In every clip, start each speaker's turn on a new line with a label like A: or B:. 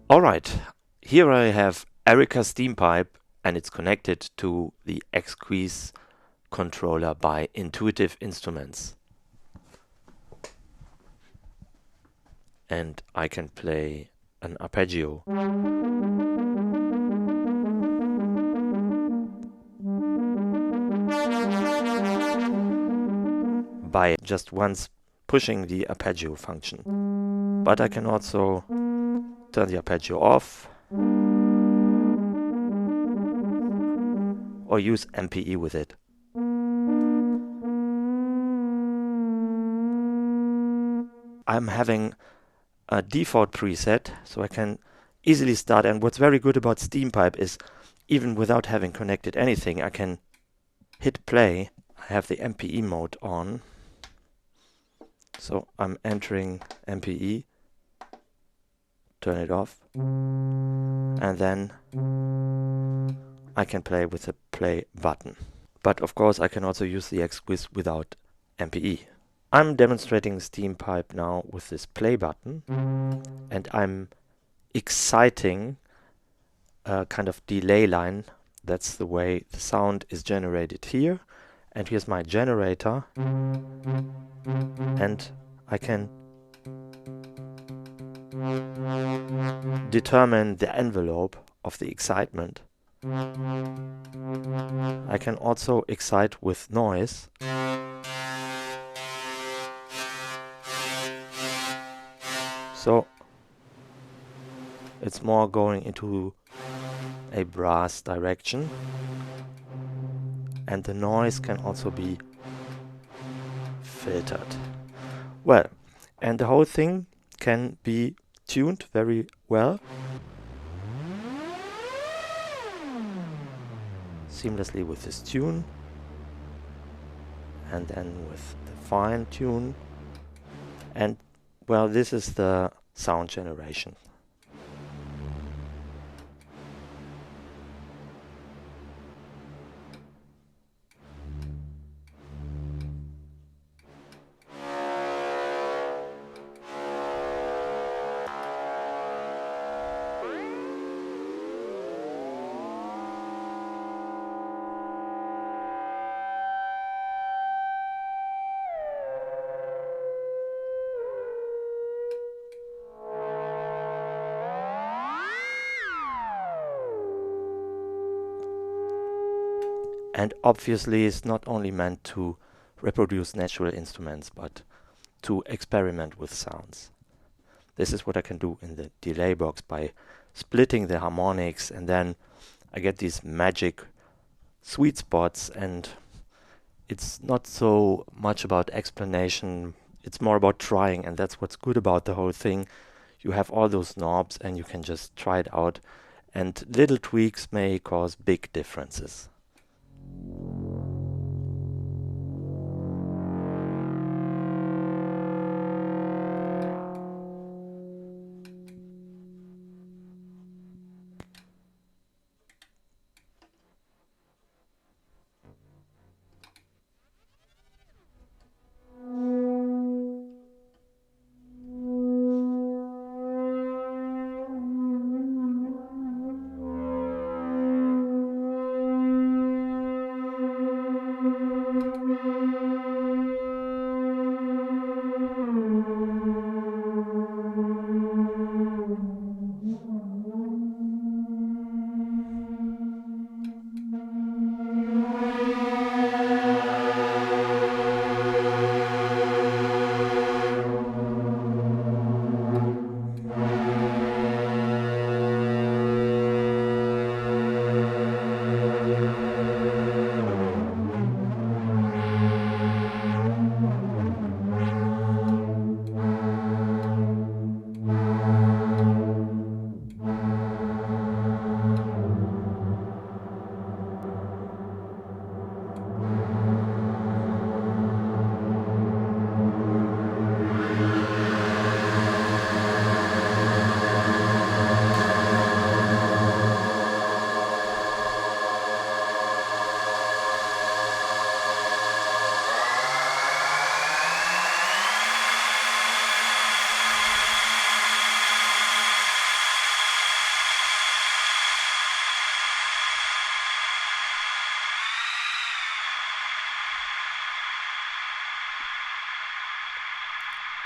A: Alright, here I have Erica's Steampipe and it's connected to the Exquis controller by Intuitive Instruments. And I can play an arpeggio. By just once pushing the arpeggio function. But I can also turn the arpeggio off or use MPE with it. I'm having a default preset, so I can easily start. And what's very good about Steampipe is even without having connected anything, I can hit play. I have the MPE mode on. So I'm entering MPE, turn it off, and then I can play with the play button. But of course I can also use the Exquis without MPE. I'm demonstrating Steampipe now with this play button, and I'm exciting a kind of delay line. That's the way the sound is generated here. And here's my generator, and I can determine the envelope of the excitement. I can also excite with noise. So it's more going into a brass direction. And the noise can also be filtered. Well, and the whole thing can be tuned very well, seamlessly with this tune, and then with the fine tune. And well, this is the sound generation. And obviously it's not only meant to reproduce natural instruments, but to experiment with sounds. This is what I can do in the delay box by splitting the harmonics, and then I get these magic sweet spots. And it's not so much about explanation, it's more about trying, and that's what's good about the whole thing. You have all those knobs and you can just try it out, and little tweaks may cause big differences.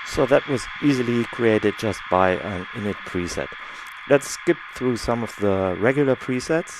A: So that was easily created just by an init preset. Let's skip through some of the regular presets.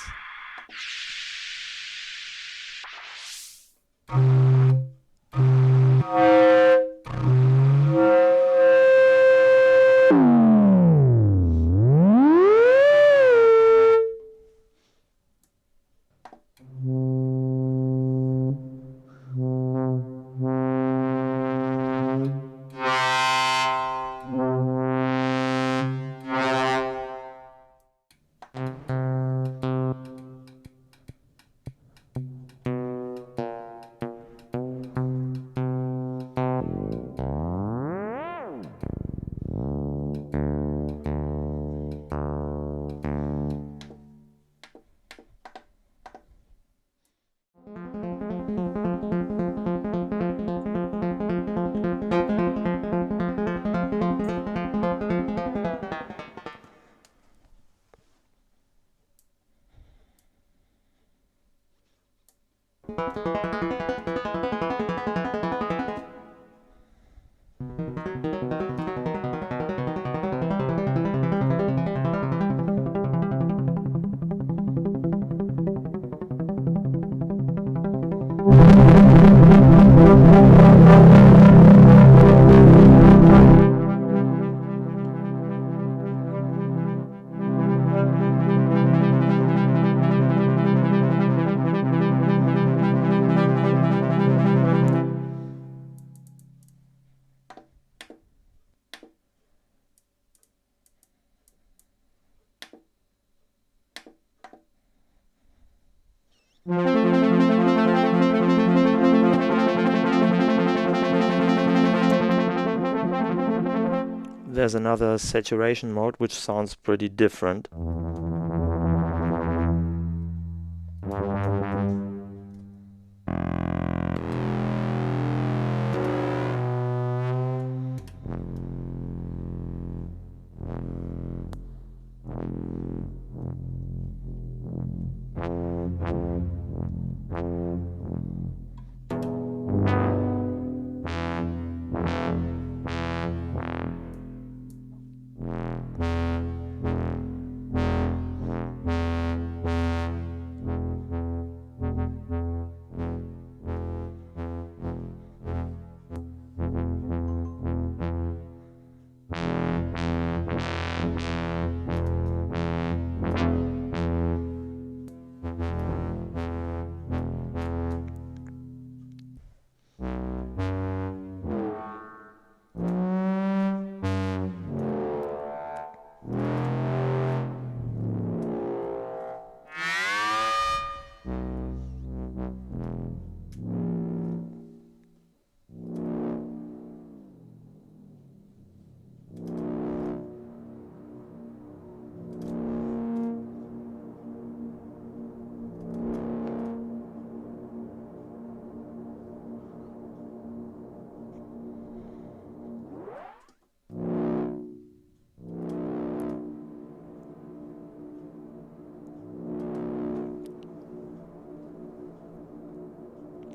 A: There's another saturation mode which sounds pretty different.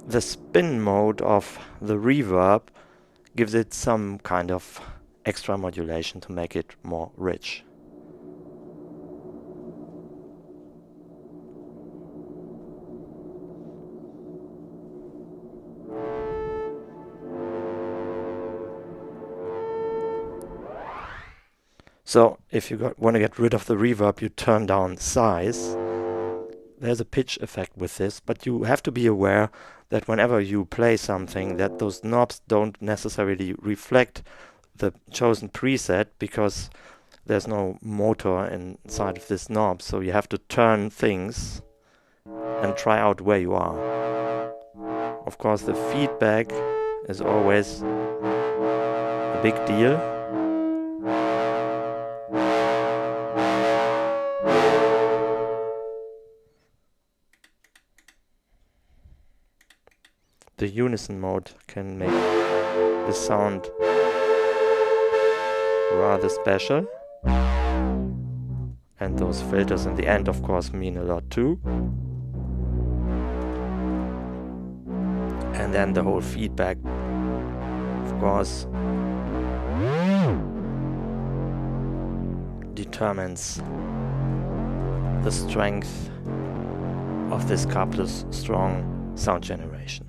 A: The spin mode of the reverb gives it some kind of extra modulation to make it more rich. So if you want to get rid of the reverb, you turn down size. There's a pitch effect with this, but you have to be aware that whenever you play something, that those knobs don't necessarily reflect the chosen preset, because there's no motor inside of this knob, so you have to turn things and try out where you are. Of course, the feedback is always a big deal. The unison mode can make the sound rather special. And those filters in the end, of course, mean a lot too. And then the whole feedback, of course, determines the strength of this car plus strong sound generation.